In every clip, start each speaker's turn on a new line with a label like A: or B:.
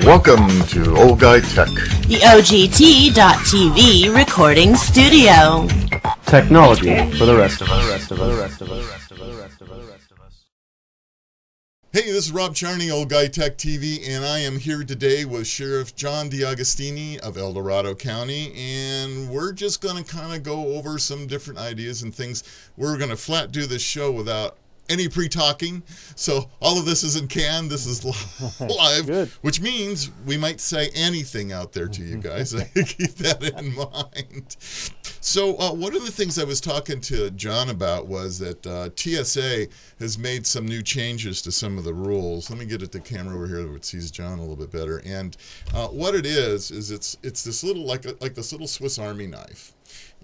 A: Welcome to Old Guy Tech,
B: the OGT.TV recording studio.
C: Technology for the rest of us.
D: Hey, this is Rob Charney, Old Guy Tech TV, and I am here today with Sheriff John D'Agostini of El Dorado County, and we're just going to kind of go over some different ideas and things. We're going to flat do this show without any pre-talking, so all of this isn't canned. This is live, which means we might say anything out there to you guys. Keep that in mind. So one of the things I was talking to John about was that TSA has made some new changes to some of the rules. Let me get at the camera over here that sees John a little bit better. And what it is it's this little like this little Swiss Army knife,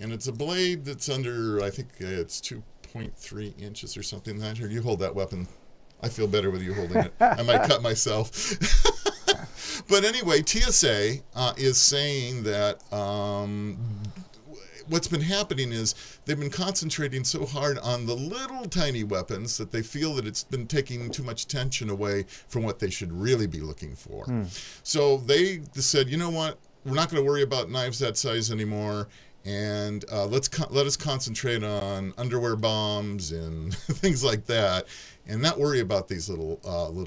D: and it's a blade that's under, I think it's 2.3 inches or something. Here, you hold that weapon. I feel better with you holding it. I might cut myself. But anyway, TSA is saying that what's been happening is they've been concentrating so hard on the little tiny weapons that they feel that it's been taking too much attention away from what they should really be looking for. So they said, you know what, we're not going to worry about knives that size anymore, and let us concentrate on underwear bombs and things like that, and not worry about these little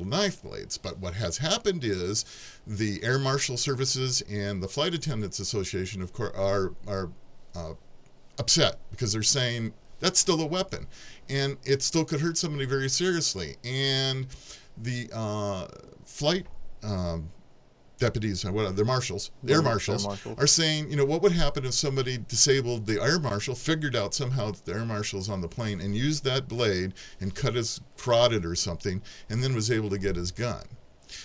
D: knife blades. But what has happened is the Air Marshal Services and the Flight Attendants Association, of course, are upset because they're saying that's still a weapon and it still could hurt somebody very seriously. And the flight deputies, or the marshals, the air marshals, are saying, you know, what would happen if somebody disabled the air marshal, figured out somehow that the air marshal is on the plane and used that blade and cut his carotid or something, and then was able to get his gun.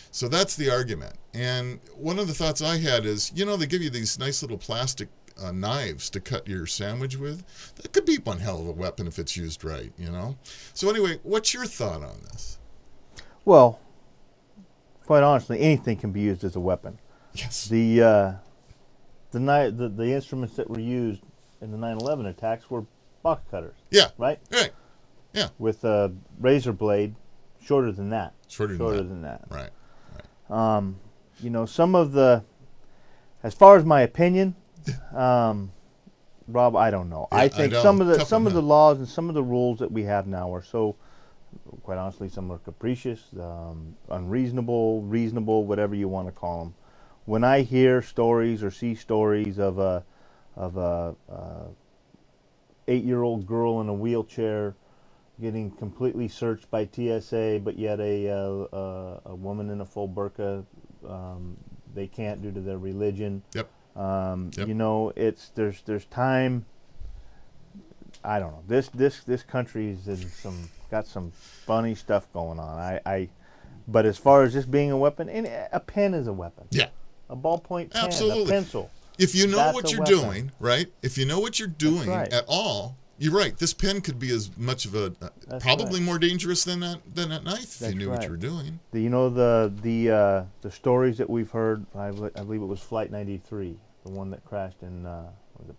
D: So that's the argument. And one of the thoughts I had is, you know, they give you these nice little plastic knives to cut your sandwich with. That could be one hell of a weapon if it's used right, you know. So anyway, what's your thought on this?
E: Well, quite honestly, anything can be used as a weapon.
D: Yes.
E: The instruments that were used in the 9/11 attacks were box cutters.
D: Yeah.
E: Right.
D: Right. Yeah.
E: With a razor blade shorter than that.
D: Shorter than that. Right.
E: You know, some of the, as far as my opinion, Rob, I don't know. Yeah, I think some of the laws and some of the rules that we have now are so, quite honestly, some are capricious, unreasonable, reasonable, whatever you want to call them. When I hear stories or see stories of a 8-year-old girl in a wheelchair getting completely searched by TSA, but yet a woman in a full burqa, they can't due to their religion.
D: Yep.
E: You know, there's time. I don't know. This country's got some funny stuff going on. But as far as this being a weapon, and a pen is a weapon.
D: Yeah.
E: A ballpoint pen,
D: absolutely.
E: A pencil.
D: If you know what you're doing, right? If you know what you're doing at all, you're right. This pen could be as much of a probably more dangerous than that knife if you knew what you were doing.
E: You know the stories that we've heard. I believe it was Flight 93, the one that crashed in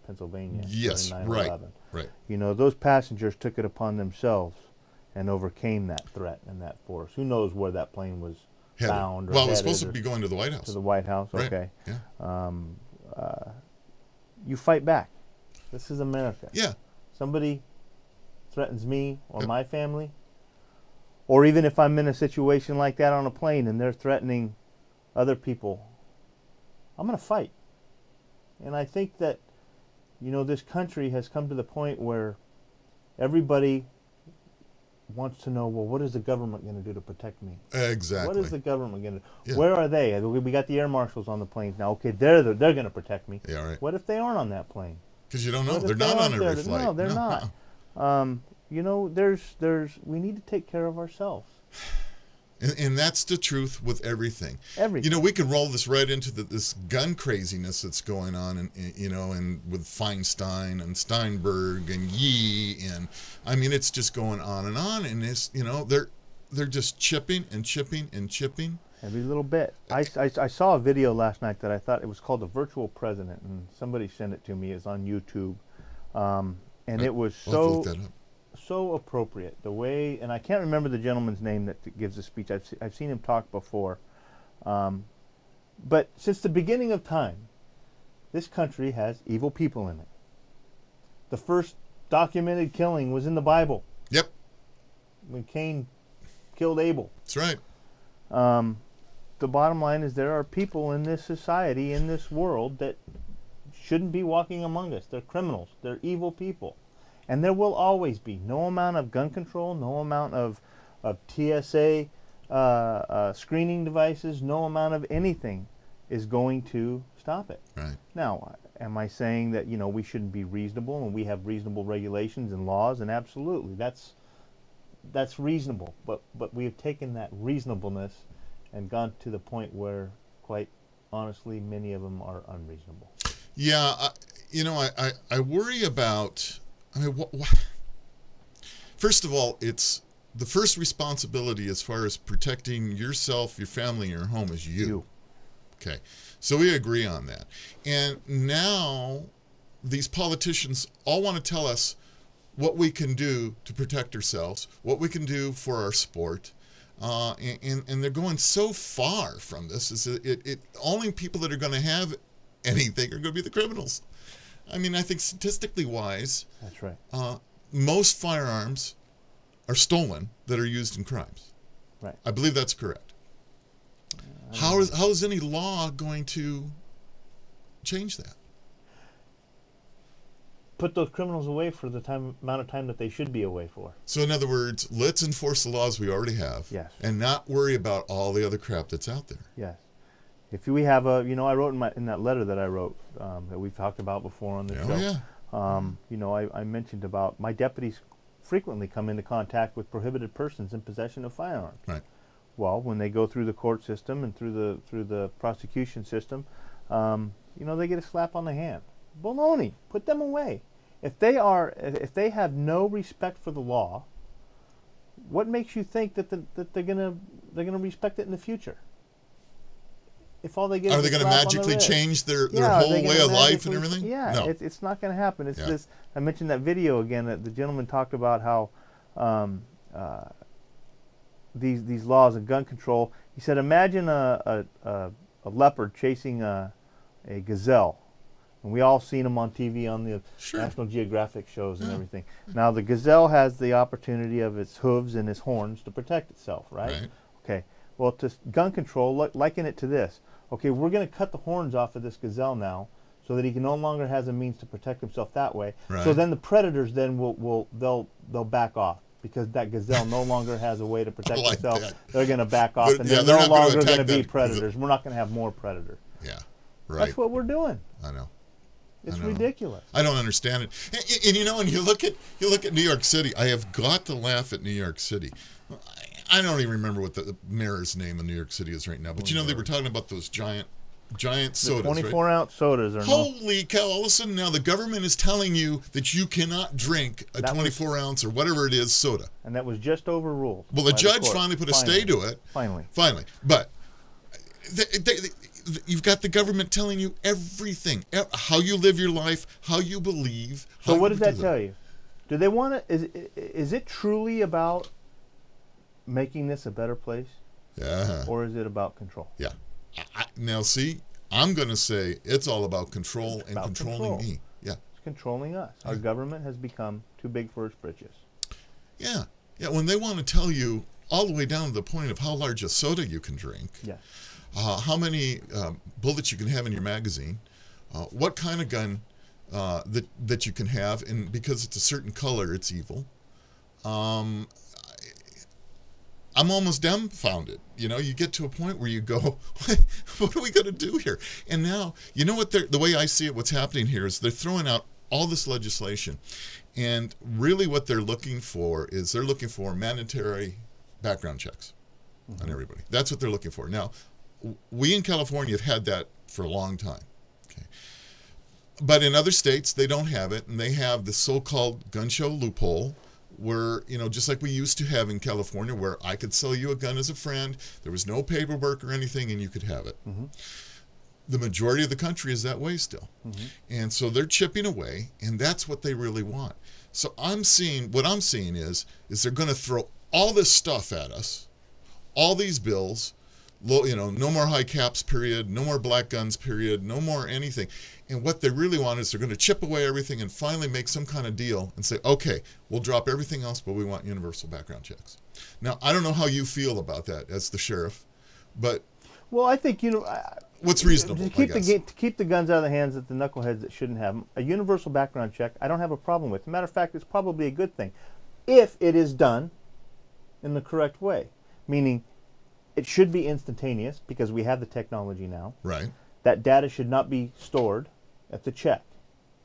E: Pennsylvania.
D: Yes, right.
E: You know, those passengers took it upon themselves and overcame that threat and that force. Who knows where that plane was found?
D: Well, it was supposed to be going to the White House.
E: To the White House,
D: right.
E: Okay.
D: Yeah.
E: You fight back. This is America.
D: Yeah.
E: Somebody threatens me or my family, or even if I'm in a situation like that on a plane and they're threatening other people, I'm going to fight. And I think that, you know, this country has come to the point where everybody wants to know, well, what is the government going to do to protect me?
D: Exactly.
E: What is the government going to do?
D: Yeah.
E: Where are they? We got the air marshals on the planes now. Okay, they're going to protect me.
D: Yeah, right.
E: What if they aren't on that plane?
D: Because you don't know. They're not on every flight.
E: No, they're not. You know, we need to take care of ourselves.
D: And that's the truth with everything.
E: Everything.
D: You know, we can roll this right into this gun craziness that's going on, and you know, and with Feinstein and Steinberg and Yee, and I mean, it's just going on, and it's, you know, they're just chipping and chipping and chipping.
E: Every little bit. I saw a video last night that I thought it was called The Virtual President, and somebody sent it to me. It's on YouTube, and it was so appropriate. The way, and I can't remember the gentleman's name that gives the speech. I've seen him talk before, But since the beginning of time, this country has evil people in it. The first documented killing was in the Bible
D: Yep,
E: when Cain killed Abel.
D: that's right.
E: The bottom line is there are people in this society, in this world, that shouldn't be walking among us. They're criminals. They're evil people. And there will always be. No amount of gun control, no amount of TSA screening devices, no amount of anything is going to stop it.
D: Right.
E: Now, am I saying that, we shouldn't be reasonable and we have reasonable regulations and laws? And absolutely, that's reasonable. But we have taken that reasonableness and gone to the point where, quite honestly, many of them are unreasonable.
D: Yeah, I worry about. First of all, it's the first responsibility as far as protecting yourself, your family, and your home is you. Okay, so we agree on that. And now these politicians all want to tell us what we can do to protect ourselves, what we can do for our sport. And they're going so far from this. Only people that are going to have anything are going to be the criminals. I mean, I think statistically wise,
E: That's right.
D: Most firearms are stolen that are used in crimes.
E: Right.
D: I believe that's correct. How is any law going to change that?
E: Put those criminals away for the amount of time that they should be away for.
D: So in other words, let's enforce the laws we already have.
E: Yes.
D: And not worry about all the other crap that's out there.
E: Yes. If we have I wrote in that letter that I wrote that we've talked about before on the show.
D: Yeah.
E: I mentioned about my deputies frequently come into contact with prohibited persons in possession of firearms.
D: Right.
E: Well, when they go through the court system and through the prosecution system, they get a slap on the hand. Baloney. Put them away. If they have no respect for the law, what makes you think that they're gonna respect it in the future? If all they get
D: are
E: is
D: they
E: a
D: going to
E: slap on the
D: magically
E: wrist.
D: change their
E: Yeah,
D: whole way of life and everything?
E: Yeah,
D: No.
E: it's not going to happen. It's
D: Yeah.
E: this. I mentioned that video again. That the gentleman talked about how these laws of gun control. He said, imagine a leopard chasing a gazelle, and we all seen them on TV on the
D: Sure.
E: National Geographic shows and everything. Now the gazelle has the opportunity of its hooves and its horns to protect itself, right?
D: Right.
E: Okay. Well, to gun control, liken it to this. Okay, we're going to cut the horns off of this gazelle now, so that he can no longer has a means to protect himself that way.
D: Right.
E: So then the predators then they'll back off because that gazelle no longer has a way to protect
D: like
E: itself.
D: that.
E: They're going to back off,
D: But,
E: and
D: yeah,
E: they're
D: they're
E: no
D: not gonna
E: longer going to
D: attack
E: be
D: that
E: predators. We're not going to have more predators.
D: Yeah. Right.
E: That's what we're doing.
D: I know.
E: It's
D: I know.
E: ridiculous.
D: I don't understand it. And you look at New York City. I have got to laugh at New York City. I don't even remember what the mayor's name in New York City is right now. But they were talking about those giant sodas,
E: 24-ounce sodas are
D: Holy cow, all of a sudden now the government is telling you that you cannot drink a 24-ounce or whatever it is soda.
E: and that was just overruled.
D: Well, the
E: by
D: judge
E: court.
D: finally put a stay to it.
E: Finally.
D: But you've got the government telling you everything, how you live your life, how you believe.
E: So what does that tell you? Do they want to? Is it truly about making this a better place,
D: Yeah.
E: or is it about control?
D: Yeah. Now, see, I'm going to say it's all about control and
E: about
D: controlling
E: control.
D: me. Yeah.
E: It's controlling us. Our government has become too big for its britches.
D: Yeah. Yeah. When they want to tell you all the way down to the point of how large a soda you can drink,
E: Yes.
D: how many bullets you can have in your magazine, what kind of gun that you can have, and because it's a certain color, it's evil. I'm almost dumbfounded. You get to a point where you go, what are we going to do here? And now, you know what? The way I see it, what's happening here is they're throwing out all this legislation. And really what they're looking for is they're looking for mandatory background checks on everybody. That's what they're looking for. Now, we in California have had that for a long time. Okay. But in other states, they don't have it, and they have the so-called gun show loophole, where, just like we used to have in California, where I could sell you a gun as a friend, there was no paperwork or anything, and you could have it.
E: Mm-hmm.
D: The majority of the country is that way still.
E: Mm-hmm.
D: And so they're chipping away, and that's what they really want. So what I'm seeing is they're going to throw all this stuff at us, all these bills, no more high caps, period, no more black guns, period, no more anything. And what they really want is they're going to chip away everything and finally make some kind of deal and say, okay, we'll drop everything else, but we want universal background checks. Now, I don't know how you feel about that as the sheriff, but
E: well, I think
D: what's reasonable?
E: To keep the guns out of the hands of the knuckleheads that shouldn't have them. A universal background check, I don't have a problem with. As a matter of fact, it's probably a good thing if it is done in the correct way, meaning it should be instantaneous because we have the technology now.
D: Right.
E: That data should not be stored at the check.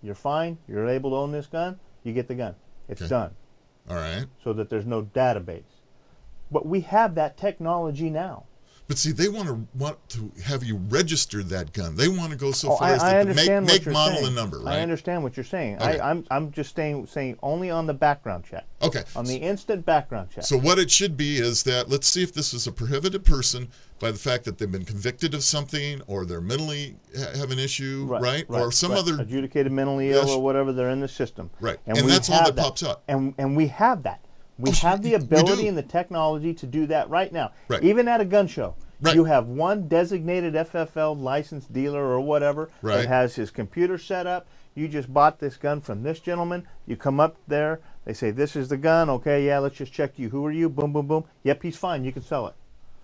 E: You're fine. You're able to own this gun. You get the gun. It's done.
D: All right.
E: So that there's no database. But we have that technology now.
D: But see, they want to have you register that gun. They want to go so far as
E: I
D: to make model, and number, right?
E: I understand what you're saying.
D: Okay.
E: I'm just saying only on the background check.
D: Okay.
E: On the instant background check.
D: So what it should be is that, let's see if this is a prohibited person by the fact that they've been convicted of something or they're mentally have an issue, right? Or some other
E: adjudicated mentally ill or whatever, they're in the system.
D: Right. And that's all that pops up.
E: And we have that. We have the ability and the technology to do that right now.
D: Right.
E: Even at a gun show.
D: Right.
E: You have one designated FFL licensed dealer or whatever that has his computer set up. You just bought this gun from this gentleman. You come up there. They say, this is the gun. Okay, yeah, let's just check you. Who are you? Boom, boom, boom. Yep, he's fine. You can sell it.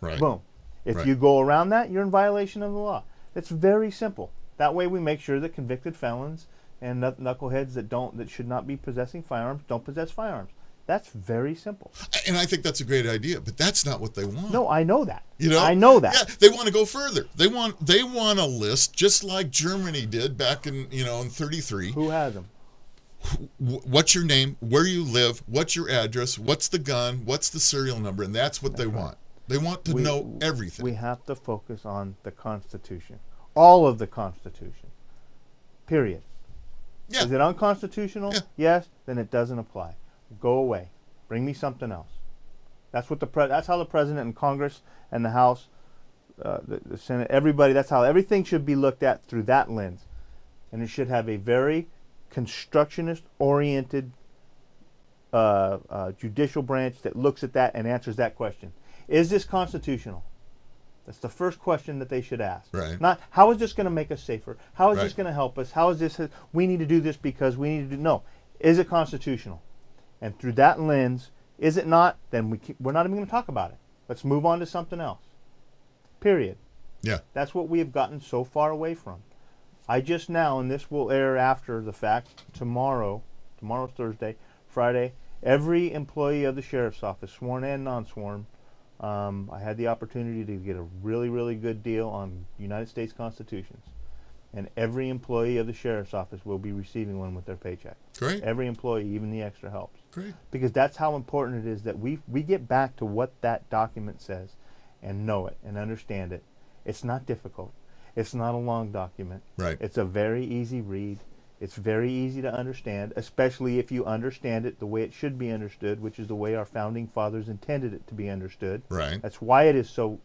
D: Right.
E: Boom. If you go around that, you're in violation of the law. It's very simple. That way we make sure that convicted felons and knuckleheads that should not be possessing firearms don't possess firearms. That's very simple.
D: And I think that's a great idea, but that's not what they want.
E: No, I know that.
D: I
E: know that.
D: Yeah, they want to go further. They want a list just like Germany did back in in 33.
E: Who has them?
D: What's your name? Where you live? What's your address? What's the gun? What's the serial number? And that's what they want. They want to know everything.
E: We have to focus on the Constitution. All of the Constitution. Period.
D: Yeah.
E: Is it unconstitutional?
D: Yeah.
E: Yes, then it doesn't apply. Go away. Bring me something else. That's what that's how the president and Congress and the House, the Senate, everybody. That's how everything should be looked at through that lens, and it should have a very constructionist-oriented judicial branch that looks at that and answers that question. Is this constitutional? That's the first question that they should ask.
D: Right.
E: Not how is this going to make us safer? How is this going to help us? How is this? We need to do this because we need to do. No. Is it constitutional? And through that lens, is it not? Then we're not even going to talk about it. Let's move on to something else. Period.
D: Yeah.
E: That's what we have gotten so far away from. I just now, and this will air after the fact, tomorrow's Thursday, Friday, every employee of the sheriff's office, sworn and non-sworn, I had the opportunity to get a really, really good deal on United States constitutions. And every employee of the sheriff's office will be receiving one with their paycheck.
D: Great.
E: Every employee, even the extra helps.
D: Great.
E: Because that's how important it is that we get back to what that document says and know it and understand it. It's not difficult. It's not a long document.
D: Right.
E: It's a very easy read. It's very easy to understand, especially if you understand it the way it should be understood, which is the way our founding fathers intended it to be understood.
D: Right.
E: That's why it is so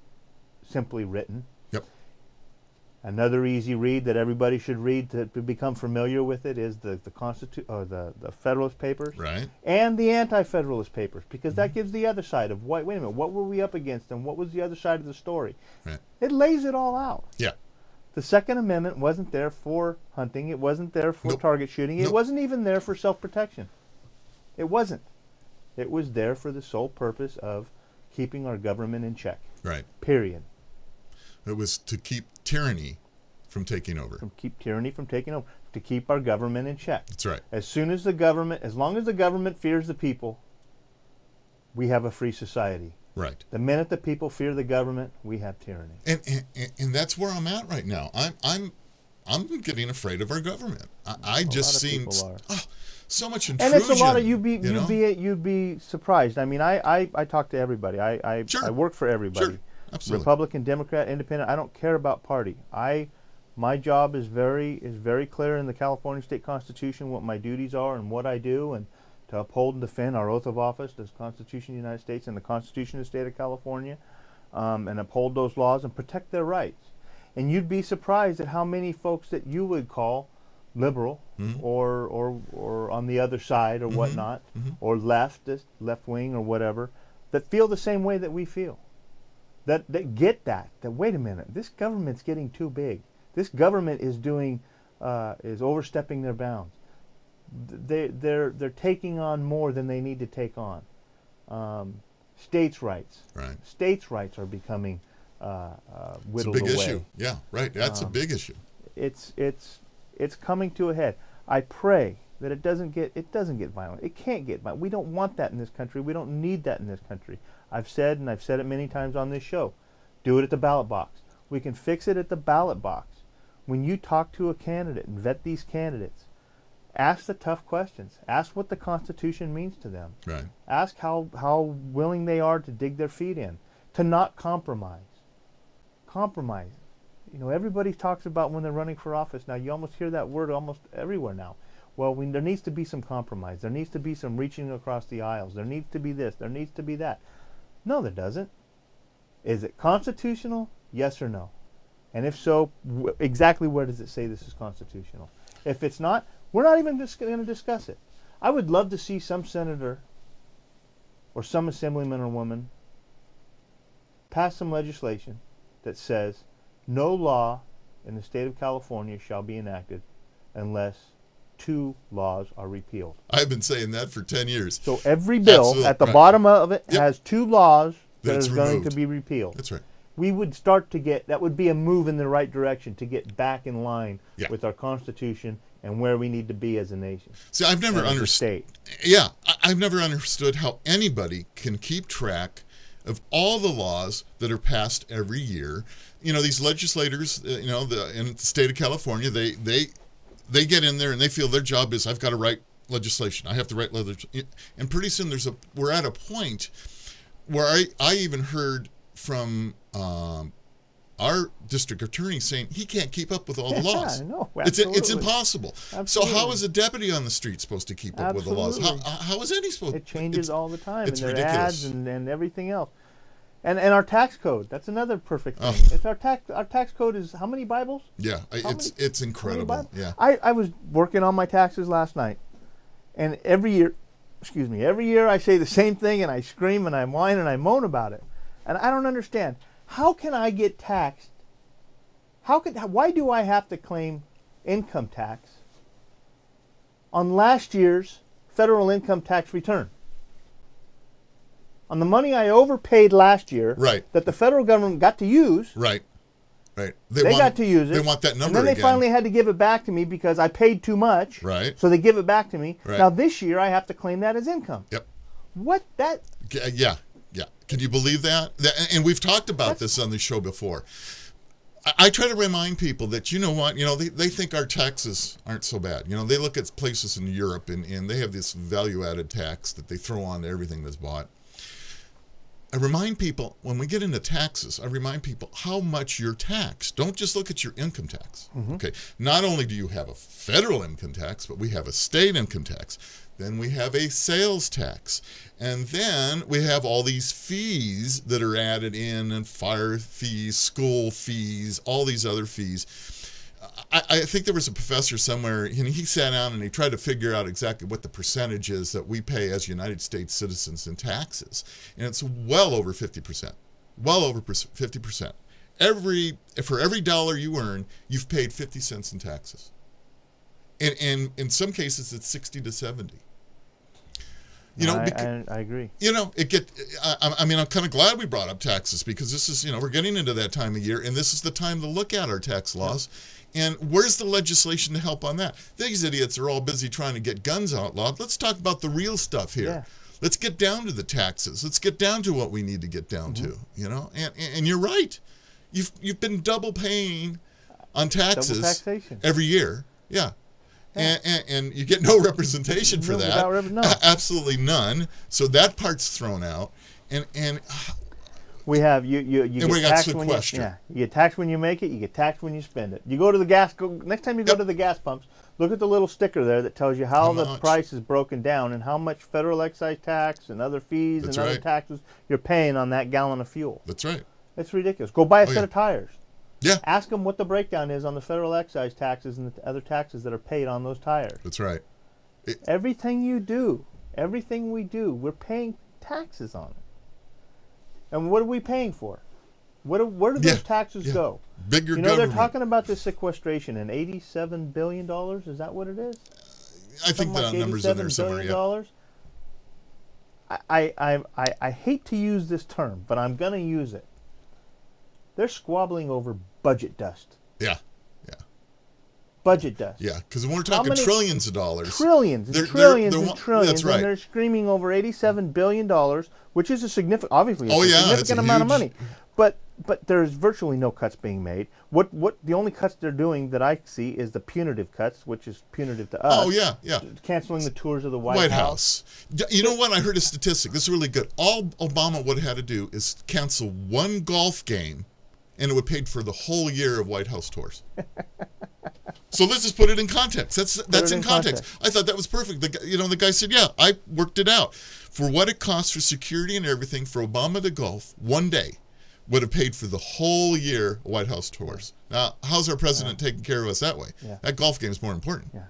E: simply written.
D: Yep.
E: Another easy read that everybody should read to become familiar with it is the Federalist Papers,
D: right,
E: and the Anti-Federalist Papers, because that gives the other side of wait a minute, what were we up against and what was the other side of the story?
D: Right.
E: It lays it all out.
D: Yeah.
E: The Second Amendment wasn't there for hunting. It wasn't there for target shooting. It wasn't even there for self-protection. It wasn't. It was there for the sole purpose of keeping our government in check.
D: Right.
E: Period.
D: It was to keep tyranny from taking over.
E: To keep tyranny from taking over. To keep our government in check.
D: That's right.
E: As long as the government fears the people, we have a free society.
D: Right.
E: The minute the people fear the government, we have tyranny.
D: And that's where I'm at right now. I'm getting afraid of our government. I just seen so much intrusion.
E: And it's a lot of you'd be surprised. I mean, I talk to everybody. I work for everybody.
D: Sure. Absolutely.
E: Republican, Democrat, Independent. I don't care about party. My job is very clear in the California State Constitution what my duties are and what I do, and to uphold and defend our oath of office, the Constitution of the United States and the Constitution of the State of California, and uphold those laws and protect their rights. And you'd be surprised at how many folks that you would call liberal, or on the other side or whatnot, or left wing or whatever, that feel the same way that we feel. that get that wait a minute, this government's getting too big. This government is is overstepping their bounds. They're taking on more than they need to take on. States' rights.
D: Right.
E: States' rights are becoming whittled away.
D: It's a big issue. Yeah, right. That's a big issue.
E: It's coming to a head. I pray that it doesn't get violent. It can't get violent. We don't want that in this country. We don't need that in this country. I've said it many times on this show. Do it at the ballot box. We can fix it at the ballot box. When you talk to a candidate and vet these candidates, ask the tough questions. Ask what the Constitution means to them.
D: Right.
E: Ask how willing they are to dig their feet in, to not compromise. Compromise. You know, everybody talks about when they're running for office now. You almost hear that word almost everywhere now. Well, there needs to be some compromise. There needs to be some reaching across the aisles. There needs to be this. There needs to be that. No, there doesn't. Is it constitutional? Yes or no? And if so, exactly where does it say this is constitutional? If it's not, we're not even just going to discuss it. I would love to see some senator or some assemblyman or woman pass some legislation that says no law in the state of California shall be enacted unless 2 laws are repealed.
D: I've been saying that for 10 years.
E: So every bill
D: Absolutely.
E: at the
D: Right.
E: bottom of it
D: Yep.
E: has 2 laws that
D: That's
E: are going
D: removed.
E: to be repealed.
D: That's right.
E: We would start to get, that would be a move in the right direction to get back in line
D: Yeah.
E: with our Constitution and where we need to be as a nation.
D: See, I've never
E: and as a
D: understood.
E: state.
D: Yeah, I've never understood how anybody can keep track of all the laws that are passed every year. You know, these legislators, in the state of California, they get in there and they feel their job is, I've got to write legislation. I have to write legislation. And pretty soon we're at a point where I even heard from our district attorney saying he can't keep up with all the laws.
E: I know,
D: It's
E: absolutely.
D: impossible.
E: Absolutely.
D: So how is a deputy on the street supposed to keep up with the laws?
E: Absolutely.
D: How is any supposed?
E: It changes all the time,
D: it's
E: and their
D: ridiculous.
E: ads and everything else. And our tax code, that's another perfect thing.
D: Oh.
E: It's our tax code is how many Bibles?
D: Yeah, it's incredible.
E: Bibles?
D: Yeah.
E: I was working on my taxes last night, and every year I say the same thing, and I scream and I whine and I moan about it. And I don't understand. How can I get taxed? Why do I have to claim income tax on last year's federal income tax return? On the money I overpaid last year,
D: Right.
E: that the federal government got to use,
D: Right.
E: they got to use it.
D: They want that number
E: and then they
D: again.
E: finally had to give it back to me because I paid too much.
D: Right.
E: So they give it back to me.
D: Right.
E: Now this year I have to claim that as income.
D: Yep.
E: What that?
D: Yeah. Can you believe that? And we've talked about this on the show before. I try to remind people that, you know what, they think our taxes aren't so bad. They look at places in Europe and they have this value-added tax that they throw on everything that's bought. I remind people, when we get into taxes, I remind people how much you're taxed. Don't just look at your income tax.
E: Mm-hmm.
D: Okay. Not only do you have a federal income tax, but we have a state income tax. Then we have a sales tax. And then we have all these fees that are added in, and fire fees, school fees, all these other fees. I think there was a professor somewhere, and he sat down and he tried to figure out exactly what the percentage is that we pay as United States citizens in taxes. And it's well over 50%. Well over 50%. For every dollar you earn, you've paid 50 cents in taxes. And in some cases, it's 60 to 70.
E: I agree.
D: I'm kind of glad we brought up taxes, because this is, we're getting into that time of year, and this is the time to look at our tax laws. And where's the legislation to help on that? These idiots are all busy trying to get guns outlawed. Let's talk about the real stuff here.
E: Yeah.
D: Let's get down to the taxes. Let's get down to what we need to get down to, And you're right. You've been double paying on taxes
E: Double taxation.
D: every year. Yeah. And you get no representation for that.
E: No.
D: Absolutely none. So that part's thrown out. And
E: we have you
D: we
E: get
D: got
E: taxed
D: some
E: when
D: question.
E: you get taxed when you make it. You get taxed when you spend it. You go to the next time you go to the gas pumps. Look at the little sticker there that tells you how the
D: much?
E: price is broken down and how much federal excise tax and other fees
D: That's
E: and other
D: right.
E: taxes you're paying on that gallon of fuel.
D: That's right.
E: It's ridiculous. Go buy a set
D: yeah.
E: of tires.
D: Yeah.
E: Ask them what the breakdown is on the federal excise taxes and the other taxes that are paid on those tires.
D: That's right.
E: Everything you do, everything we do, we're paying taxes on it. And what are we paying for? Where do those taxes go?
D: Bigger
E: they're
D: government.
E: talking about this sequestration and $87 billion. Is that what it is?
D: I think the number's in there somewhere. Yeah.
E: I hate to use this term, but I'm going to use it. They're squabbling over budget dust.
D: Yeah.
E: Budget dust.
D: Yeah, because when we're talking trillions of dollars.
E: Trillions and trillions and trillions.
D: That's right.
E: And they're screaming over $87 billion, which is a significant, obviously a significant amount of money. But there's virtually no cuts being made. What the only cuts they're doing that I see is the punitive cuts, which is punitive to us.
D: Oh, yeah.
E: Canceling the tours of the White House.
D: You know what? I heard a statistic. This is really good. All Obama would have had to do is cancel one golf game, and it would have paid for the whole year of White House tours. So let's just put it in context. That's in context. I thought that was perfect. The guy said, yeah, I worked it out. For what it costs for security and everything for Obama to golf one day would have paid for the whole year of White House tours. Now, how's our president taking care of us that way? Yeah. That golf game is more important. Yeah.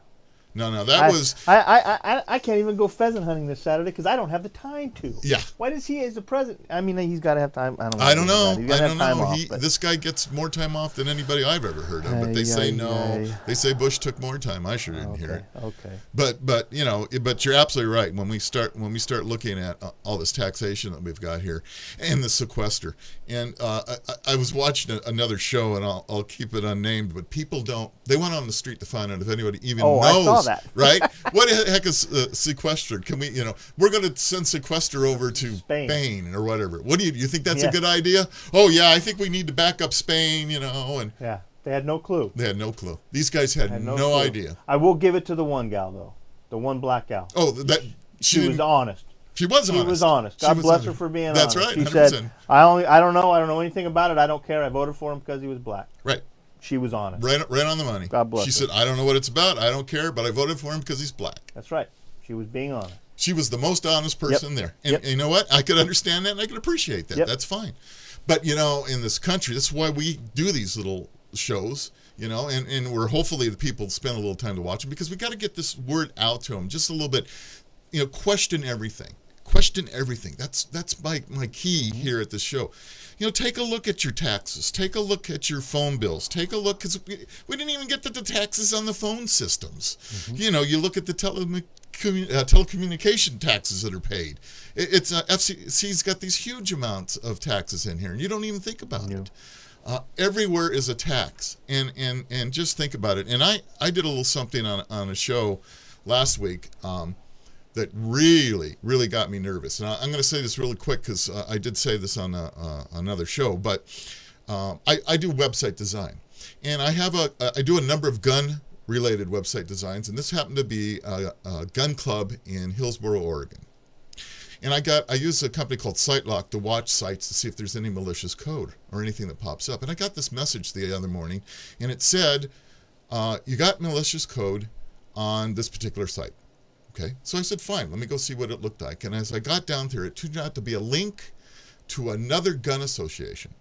D: No, that was...
E: I can't even go pheasant hunting this Saturday because I don't have the time to.
D: Yeah.
E: Why does he, as the president... I mean, he's got to have time.
D: I don't know. This guy gets more time off than anybody I've ever heard of, but they say no. They say Bush took more time. I sure didn't hear it. Okay. But you're absolutely right. When we start looking at all this taxation that we've got here and the sequester, and I was watching another show, and I'll keep it unnamed, but people don't... They went on the street to find out if anybody even knows.
E: I saw that.
D: Right? What the heck is sequester? Can we, we're going to send sequester over to Spain or whatever. What do you think that's a good idea? Oh, yeah, I think we need to back up Spain, and
E: yeah, they had no clue.
D: These guys had no idea.
E: I will give it to the one gal though, the one black gal.
D: Oh, she was
E: honest.
D: She was honest.
E: God bless her for being honest.
D: That's right.
E: She
D: 100%.
E: said, I don't know anything about it. I don't care. I voted for him because he was black.
D: Right.
E: She was honest.
D: Right on the money.
E: God bless her.
D: She said, I don't know what it's about. I don't care, but I voted for him because he's black.
E: That's right. She was being honest.
D: She was the most honest person there. And you know what? I could understand that and I could appreciate that. That's fine. But, in this country, that's why we do these little shows, and we're hopefully the people spend a little time to watch them because we got to get this word out to them just a little bit. Question everything. Question everything. That's my key here at this show. Take a look at your taxes. Take a look at your phone bills. Take a look, because we didn't even get to the taxes on the phone systems. Mm-hmm. You look at the telecommunication taxes that are paid. It's FCC's got these huge amounts of taxes in here, and you don't even think about it. Everywhere is a tax, and just think about it. And I did a little something on a show last week. That really, really got me nervous. And I'm going to say this really quick because I did say this on another show, but I do website design. And I do a number of gun-related website designs, and this happened to be a gun club in Hillsboro, Oregon. And I use a company called SiteLock to watch sites to see if there's any malicious code or anything that pops up. And I got this message the other morning, and it said, you got malicious code on this particular site. Okay, so I said, fine, let me go see what it looked like. And as I got down there, it turned out to be a link to another gun association.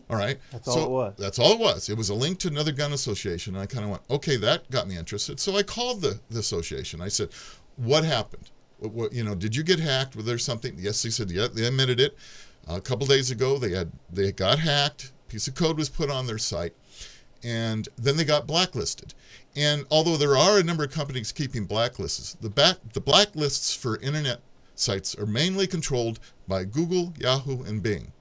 D: All right. That's all it was. That's all it was. It was a link to another gun association. And I kind of went, okay, that got me interested. So I called the association. I said, what happened? Did you get hacked? Was there something? Yes, they said, yeah, they admitted it. A couple days ago, they got hacked. A piece of code was put on their site. And then they got blacklisted. And although there are a number of companies keeping blacklists, the blacklists for internet sites are mainly controlled by Google, Yahoo, and Bing.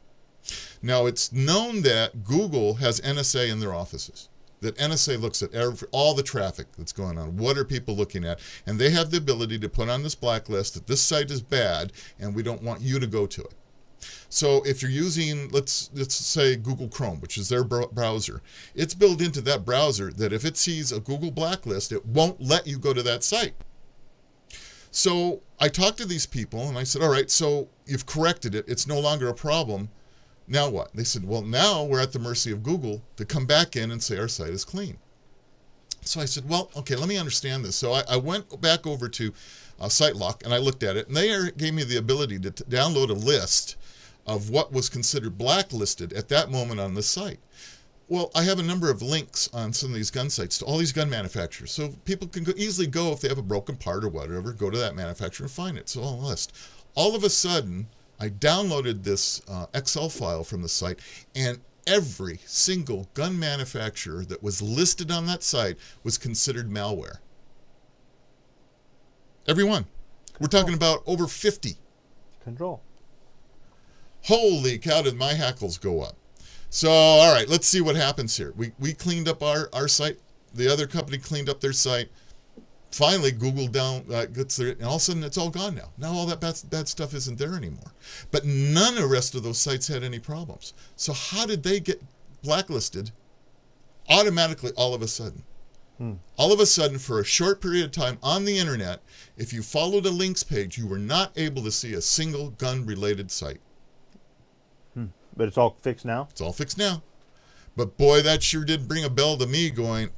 D: Now, it's known that Google has NSA in their offices, that NSA looks at all the traffic that's going on. What are people looking at? And they have the ability to put on this blacklist that this site is bad and we don't want you to go to it. So if you're using, let's say Google Chrome, which is their browser, it's built into that browser that if it sees a Google blacklist, it won't let you go to that site. So I talked to these people and I said, all right, so you've corrected it. It's no longer a problem. Now what? They said, well, now we're at the mercy of Google to come back in and say our site is clean. So I said, well, okay, let me understand this. So I went back over to SiteLock and I looked at it, and they gave me the ability to download a list of what was considered blacklisted at that moment on the site. Well, I have a number of links on some of these gun sites to all these gun manufacturers. So people can easily go, if they have a broken part or whatever, go to that manufacturer and find it. So on a list. All of a sudden, I downloaded this Excel file from the site, and every single gun manufacturer that was listed on that site was considered malware. Every one. We're talking about over 50.
E: Control.
D: Holy cow, did my hackles go up. So, all right, let's see what happens here. We cleaned up our site. The other company cleaned up their site. Finally, Google gets there, and all of a sudden, it's all gone now. Now all that bad stuff isn't there anymore. But none of the rest of those sites had any problems. So how did they get blacklisted automatically all of a sudden? All of a sudden, for a short period of time on the internet, if you followed a links page, you were not able to see a single gun-related site.
E: But it's all fixed now?
D: It's all fixed now. But boy, that sure did bring a bell to me going,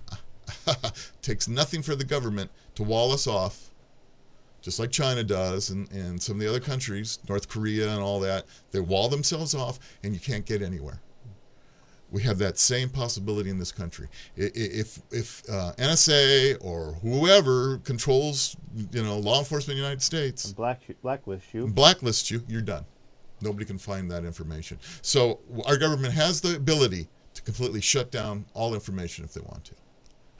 D: takes nothing for the government to wall us off, just like China does and some of the other countries, North Korea and all that. They wall themselves off and you can't get anywhere. We have that same possibility in this country. If NSA or whoever controls, law enforcement in the United States,
E: and
D: blacklists you, you're done. Nobody can find that information. So our government has the ability to completely shut down all information if they want to.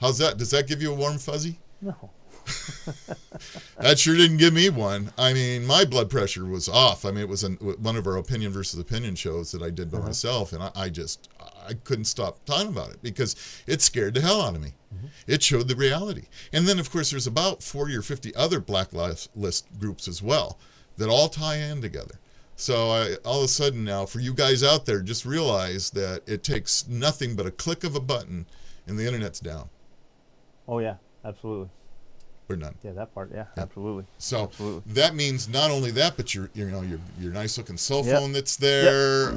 D: How's that? Does that give you a warm fuzzy?
E: No.
D: That sure didn't give me one. I mean, my blood pressure was off. I mean, it was one of our opinion versus opinion shows that I did by myself, and I couldn't stop talking about it because it scared the hell out of me. It showed the reality. And then, of course, there's about 40 or 50 other blacklist groups as well that all tie in together. So all of a sudden now, for you guys out there, just realize that it takes nothing but a click of a button and the internet's down.
E: Oh, yeah, absolutely.
D: We're done.
E: Yeah, that part, yeah. Absolutely.
D: So
E: absolutely.
D: that means not only that, but your nice looking cell phone that's there,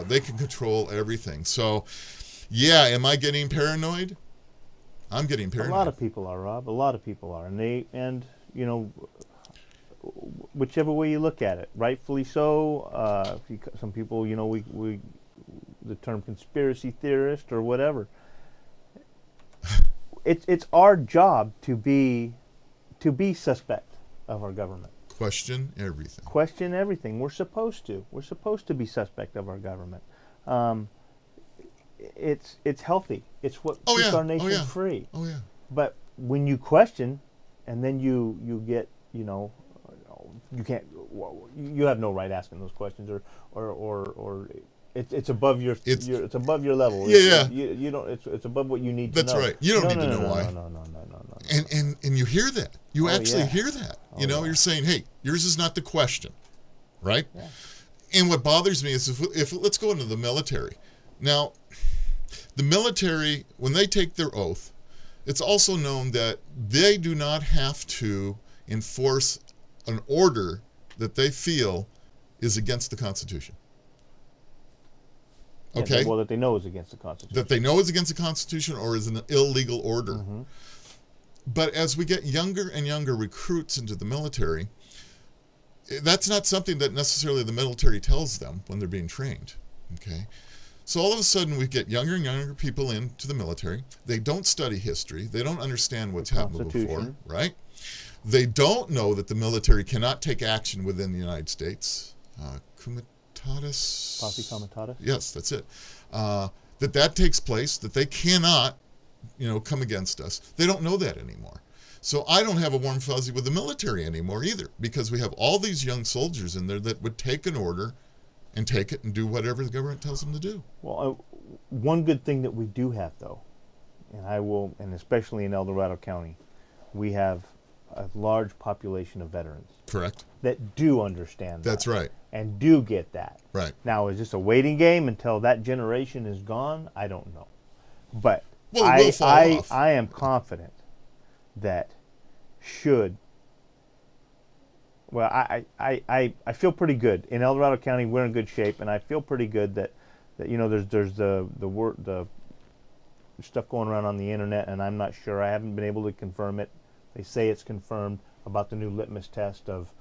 D: they can control everything. So, yeah, am I getting paranoid? I'm getting paranoid.
E: A lot of people are, Rob. A lot of people are, and whichever way you look at it, rightfully so. Some people, we the term conspiracy theorist or whatever. It's our job to be suspect of our government.
D: Question everything.
E: Question everything. We're supposed to. We're supposed to be suspect of our government. It's healthy. It's what keeps our nation free.
D: Oh yeah.
E: But when you question, and then you get you can't. You have no right asking those questions, or it's above your it's above your level.
D: Yeah,
E: You don't. It's above what you need to know.
D: That's right. You don't need to know why.
E: No.
D: And you hear that. You actually hear that. You're saying, hey, yours is not the question, right? Yeah. And what bothers me is if let's go into the military. Now, the military, when they take their oath, it's also known that they do not have to enforce an order that they feel is against the Constitution. Okay?
E: Well, that they know is against the Constitution.
D: That they know is against the Constitution or is an illegal order. But as we get younger and younger recruits into the military, that's not something that necessarily the military tells them when they're being trained. Okay? So all of a sudden we get younger and younger people into the military. They don't study history. They don't understand what's happened before, right? They don't know that the military cannot take action within the United States.
E: Posse comitatus?
D: Yes, that's it. That takes place, that they cannot, come against us. They don't know that anymore. So I don't have a warm fuzzy with the military anymore either, because we have all these young soldiers in there that would take an order and take it and do whatever the government tells them to do.
E: Well, one good thing that we do have, though, and especially in El Dorado County, we have a large population of veterans.
D: Correct.
E: That do understand that.
D: That's right.
E: And do get that.
D: Right.
E: Now, is this a waiting game until that generation is gone? I don't know. But I am confident that I feel pretty good. In El Dorado County, we're in good shape, and I feel pretty good that there's the stuff going around on the internet, and I'm not sure. I haven't been able to confirm it. They say it's confirmed about the new litmus test of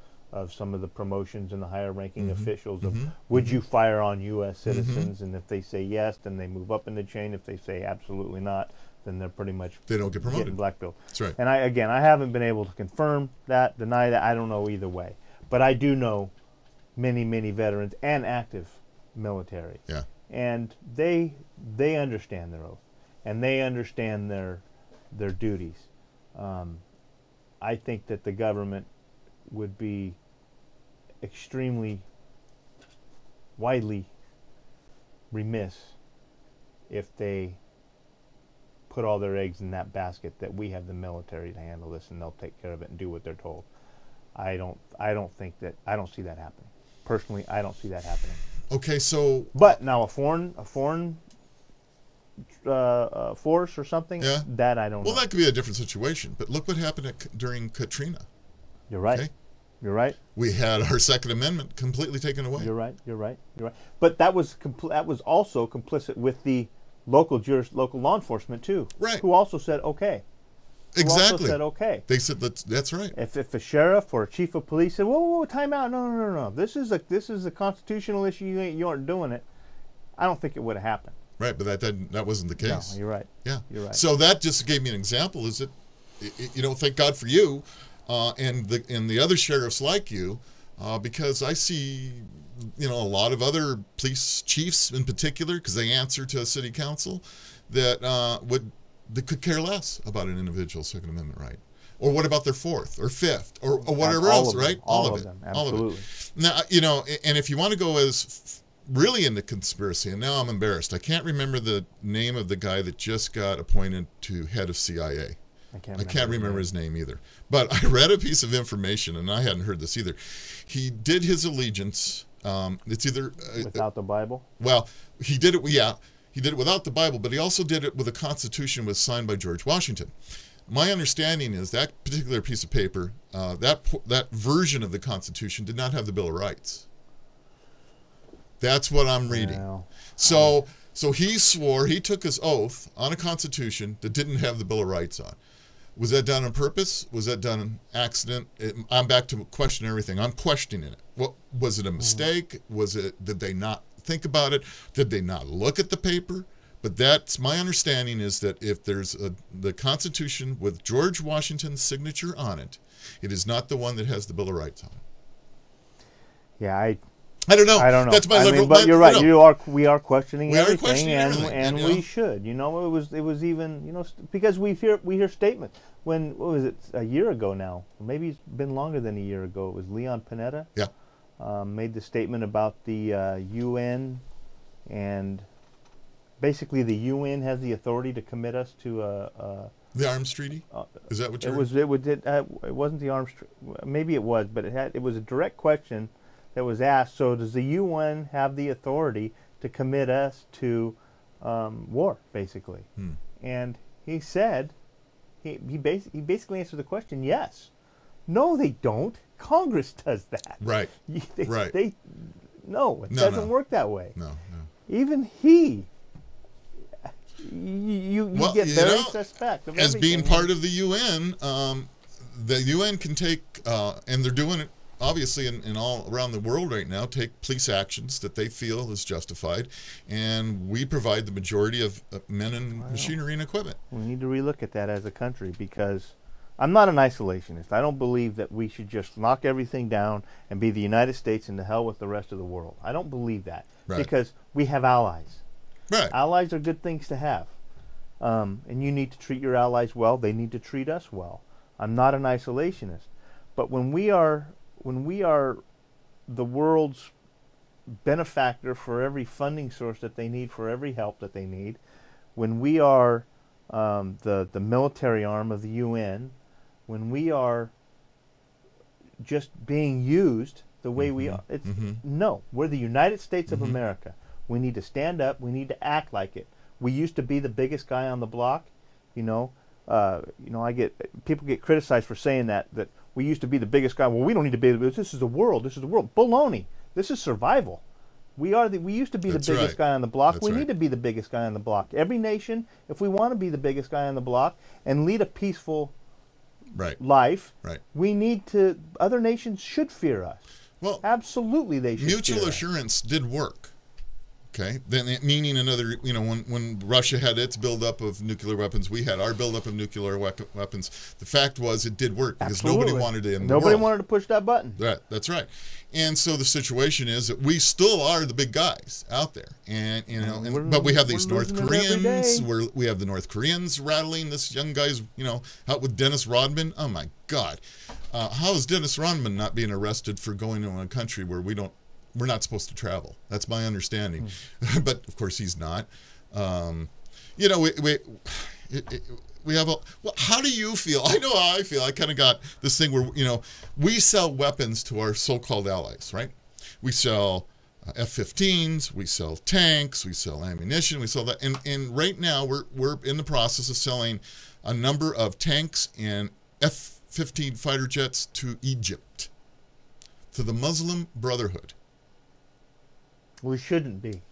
E: some of the promotions and the higher ranking officials of would you fire on U.S. citizens, and if they say yes, then they move up in the chain. If they say absolutely not, then they're pretty much
D: they don't get promoted.
E: Getting blackballed.
D: That's right.
E: And I haven't been able to confirm that, deny that. I don't know either way, but I do know many veterans and active military.
D: Yeah.
E: And they understand their oath, and they understand their duties. I think that the government would be extremely widely remiss if they put all their eggs in that basket that we have the military to handle this and they'll take care of it and do what they're told. I don't see that happening. Personally, I don't see that happening.
D: Okay, so
E: But now a foreign force or something,
D: Yeah.
E: that I don't know.
D: well, that could be a different situation. But look what happened during Katrina.
E: You're right.
D: Okay.
E: You're right.
D: We had our Second Amendment completely taken away.
E: You're right. But that was also complicit with the local law enforcement too.
D: Right.
E: Who also said okay.
D: Exactly.
E: Who also said okay.
D: They said that's right.
E: If a sheriff or a chief of police said, "Whoa, time out! No. This is a constitutional issue. You aren't doing it." I don't think it would have happened.
D: Right, but that wasn't the case.
E: No, you're right.
D: Yeah.
E: You're right.
D: So that just gave me an example. Is that thank God for you, and the other sheriffs like you, because I see a lot of other police chiefs in particular, because they answer to a city council, that could care less about an individual's Second Amendment right. Or what about their Fourth or Fifth or whatever else, right?
E: All of them, absolutely.
D: All of it. Now, and if you want to go as really into conspiracy, and now I'm embarrassed. I can't remember the name of the guy that just got appointed to head of CIA. I can't remember his name either. But I read a piece of information, and I hadn't heard this either. He did his allegiance. It's either
E: without the Bible.
D: Well, he did it. Yeah, he did it without the Bible, but he also did it with a Constitution was signed by George Washington. My understanding is that particular piece of paper, that version of the Constitution, did not have the Bill of Rights. That's what I'm reading.
E: Well,
D: So he swore, he took his oath on a Constitution that didn't have the Bill of Rights on. Was that done on purpose? Was that done on accident? I'm back to question everything. I'm questioning it. What was it a mistake? Did they not think about it? Did they not look at the paper? But that's my understanding, is that if there's the Constitution with George Washington's signature on it, it is not the one that has the Bill of Rights on it.
E: Yeah,
D: I don't know. That's my liberal.
E: But you're right. We are questioning everything, and
D: you know.
E: we should. It was even because we hear statements. What was it, a year ago now? Maybe it's been longer than a year ago. It was Leon Panetta.
D: Yeah.
E: Made the statement about the UN, and basically the UN has the authority to commit us to
D: the Arms Treaty. Is that what you're?
E: It wasn't the Arms. Maybe it was, but it was a direct question that was asked. So does the UN have the authority to commit us to war, basically? And he said, he basically answered the question, yes. No, they don't. Congress does that.
D: Right. Right.
E: No, it doesn't work that way.
D: No.
E: Even he. You get very suspect of
D: as
E: everything.
D: being part of the UN. The UN can take, and they're doing it obviously in all around the world right now, take police actions that they feel is justified, and we provide the majority of men and machinery and equipment.
E: We need to relook at that as a country, because I'm not an isolationist. I don't believe that we should just knock everything down and be the United States and to hell with the rest of the world. I don't believe that, because we have allies.
D: Right.
E: Allies are good things to have, and you need to treat your allies well. They need to treat us well. I'm not an isolationist, but when we are the world's benefactor for every funding source that they need, for every help that they need, when we are the military arm of the UN, when we are just being used the way we are, no, we're the United States of America. We need to stand up. We need to act like it. We used to be the biggest guy on the block. People get criticized for saying that we used to be the biggest guy. Well, we don't need to be. This is the world. This is the world. Baloney. This is survival. We used to be the biggest guy on the block. We need to be the biggest guy on the block. Every nation, if we want to be the biggest guy on the block and lead a peaceful life, we need to. Other nations should fear us.
D: Well,
E: absolutely, they should.
D: Mutual assurance did work. Okay, then meaning another, when Russia had its buildup of nuclear weapons, we had our buildup of nuclear weapons. The fact was it did work because nobody wanted to end the world.
E: Nobody wanted to push that button.
D: That's right. And so the situation is that we still are the big guys out there, but we have these North Koreans. We have the North Koreans rattling this young guy's, out with Dennis Rodman. Oh my God, how is Dennis Rodman not being arrested for going to a country where we're not supposed to travel? That's my understanding. But of course he's not. We have how do you feel? I know how I feel. I kind of got this thing where, we sell weapons to our so-called allies, right? We sell F-15s, we sell tanks, we sell ammunition, we sell that. And right now we're in the process of selling a number of tanks and F-15 fighter jets to Egypt, to the Muslim Brotherhood.
E: We shouldn't be.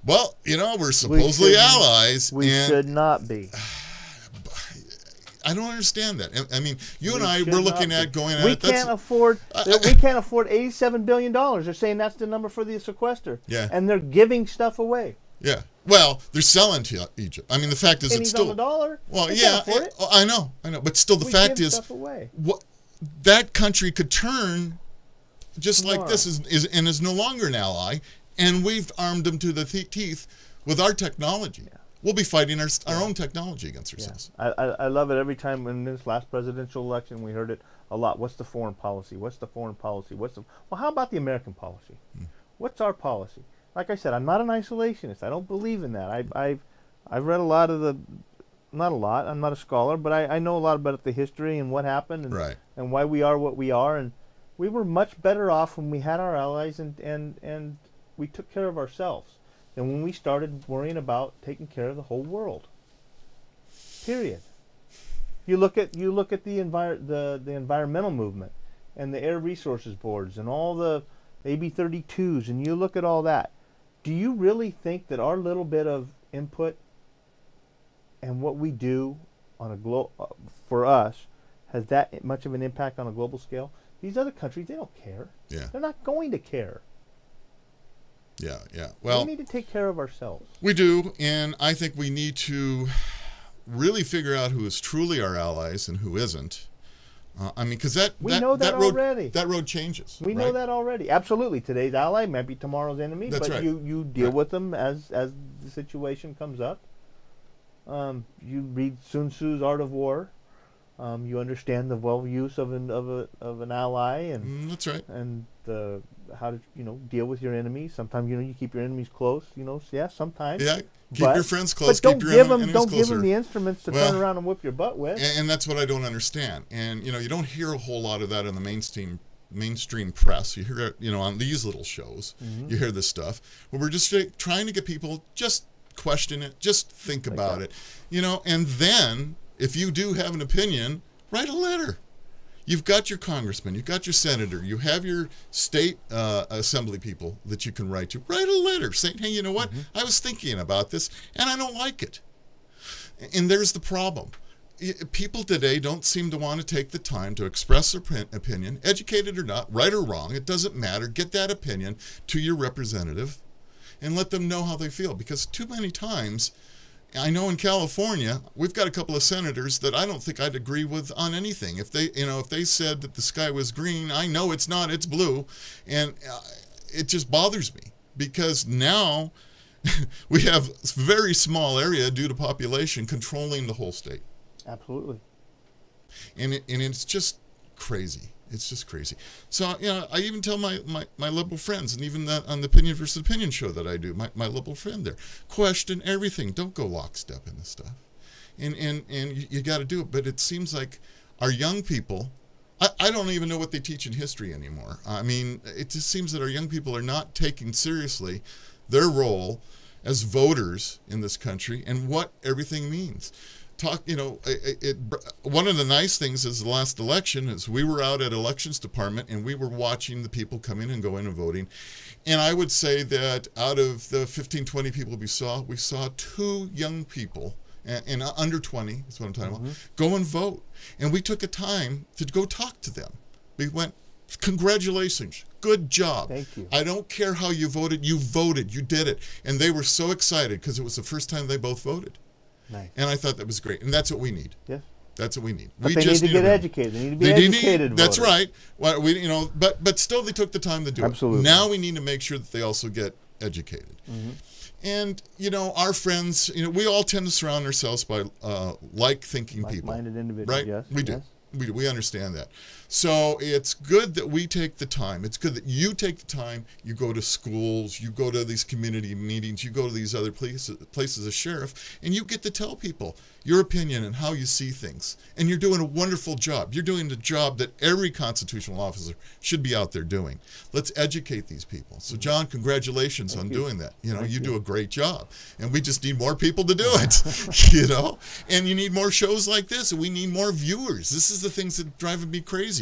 D: Well, we're supposedly allies.
E: We should not be.
D: I don't understand that. I mean, you and I were looking at going at
E: we
D: it.
E: Can't afford. We can't afford $87 billion. They're saying that's the number for the sequester.
D: Yeah.
E: And they're giving stuff away.
D: Yeah. Well, they're selling to Egypt. I mean, the fact is,
E: Pennies
D: it's still
E: on the dollar.
D: Well,
E: they
D: yeah.
E: can't afford it.
D: I know. But still, the fact is,
E: stuff away.
D: That country could turn just like this is no longer an ally, and we've armed them to the teeth with our technology. Yeah. We'll be fighting our own technology against ourselves.
E: Yeah. I love it every time in this last presidential election. We heard it a lot. What's the foreign policy? What's the foreign policy? Well, how about the American policy? What's our policy? Like I said, I'm not an isolationist. I don't believe in that. I've read a lot of not a lot. I'm not a scholar, but I know a lot about the history and what happened and why we are what we are. And we were much better off when we had our allies and we took care of ourselves than when we started worrying about taking care of the whole world. Period. You look at the environmental movement and the air resources boards and all the AB-32s, and you look at all that. Do you really think that our little bit of input and what we do on a for us has that much of an impact on a global scale? These other countries, they don't care.
D: Yeah.
E: They're not going to care.
D: Yeah. Well,
E: we need to take care of ourselves.
D: We do, and I think we need to really figure out who is truly our allies and who isn't. Because
E: we know that already.
D: That road changes.
E: We know that already. Absolutely. Today's ally might be tomorrow's enemy,
D: That's
E: but
D: right.
E: you deal with them as the situation comes up. You read Sun Tzu's Art of War. You understand the well use of an ally, and
D: that's right.
E: And how to deal with your enemies. Sometimes you keep your enemies close. Sometimes.
D: Yeah. Keep your friends close.
E: But don't
D: keep your
E: give them the instruments to turn around and whip your butt with.
D: And that's what I don't understand. And you don't hear a whole lot of that in the mainstream press. You hear it, on these little shows. Mm-hmm. You hear this stuff where we're just trying to get people just question it, just think about it, and then if you do have an opinion, write a letter. You've got your congressman, you've got your senator, you have your state assembly people that you can write to. Write a letter saying, hey, you know what? I was thinking about this and I don't like it. And there's the problem. People today don't seem to want to take the time to express their opinion, educated or not, right or wrong. It doesn't matter. Get that opinion to your representative and let them know how they feel. Because too many times, I know in California, we've got a couple of senators that I don't think I'd agree with on anything. If they said that the sky was green, I know it's not, it's blue. And it just bothers me because now we have a very small area due to population controlling the whole state.
E: Absolutely.
D: And it's just crazy. It's just crazy. So, I even tell my liberal friends, and even on the Opinion versus Opinion show that I do, my liberal friend there, question everything. Don't go lockstep in this stuff. And you got to do it. But it seems like our young people, I don't even know what they teach in history anymore. I mean, it just seems that our young people are not taking seriously their role as voters in this country and what everything means. One of the nice things is the last election is we were out at elections department and we were watching the people come in and go in and voting. And I would say that out of the 15, 20 people we saw 2 young people, and under 20, that's what I'm talking about, go and vote. And we took a time to go talk to them. We went, congratulations, good job.
E: Thank you.
D: I don't care how you voted. You voted. You did it. And they were so excited because it was the first time they both voted.
E: Nice.
D: And I thought that was great. And that's what we need.
E: Yes.
D: That's what we need.
E: But
D: We
E: they
D: just
E: need to get
D: a-
E: educated. They need to be educated.
D: That's
E: voters.
D: right. Well, but still they took the time to do
E: Absolutely.
D: it. Now we need to make sure that they also get educated.
E: Mm-hmm.
D: And our friends, we all tend to surround ourselves by like-thinking people.
E: Like-minded individuals.
D: Right?
E: Yes.
D: We do.
E: Yes.
D: We understand that. So it's good that we take the time. It's good that you take the time. You go to schools, you go to these community meetings, you go to these other places as sheriff, and you get to tell people your opinion and how you see things. And you're doing a wonderful job. You're doing the job that every constitutional officer should be out there doing. Let's educate these people. So John, congratulations on doing that. You do a great job. And we just need more people to do it. And you need more shows like this, and we need more viewers. This is the things that driving me crazy.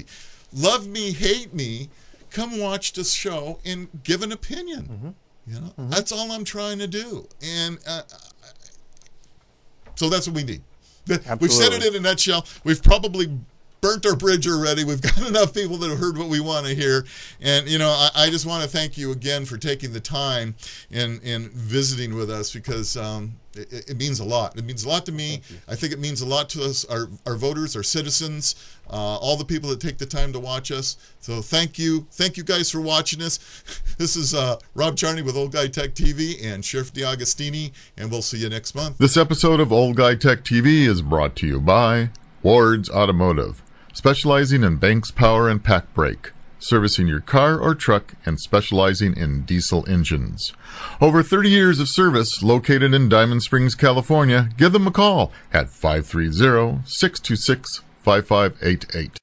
D: Love me, hate me, come watch this show and give an opinion. That's all I'm trying to do. And so that's what we need. We've said it in a nutshell. We've probably burnt our bridge already. We've got enough people that have heard what we want to hear. And, I just want to thank you again for taking the time and visiting with us, because it means a lot. It means a lot to me. I think it means a lot to us, our voters, our citizens, all the people that take the time to watch us. So thank you. Thank you guys for watching us. This is Rob Charney with Old Guy Tech TV and Sheriff DeAugustini, and we'll see you next month.
A: This episode of Old Guy Tech TV is brought to you by Ward's Automotive, specializing in Banks Power and Pack Brake, servicing your car or truck and specializing in diesel engines. Over 30 years of service, located in Diamond Springs, California. Give them a call at 530-626-5588.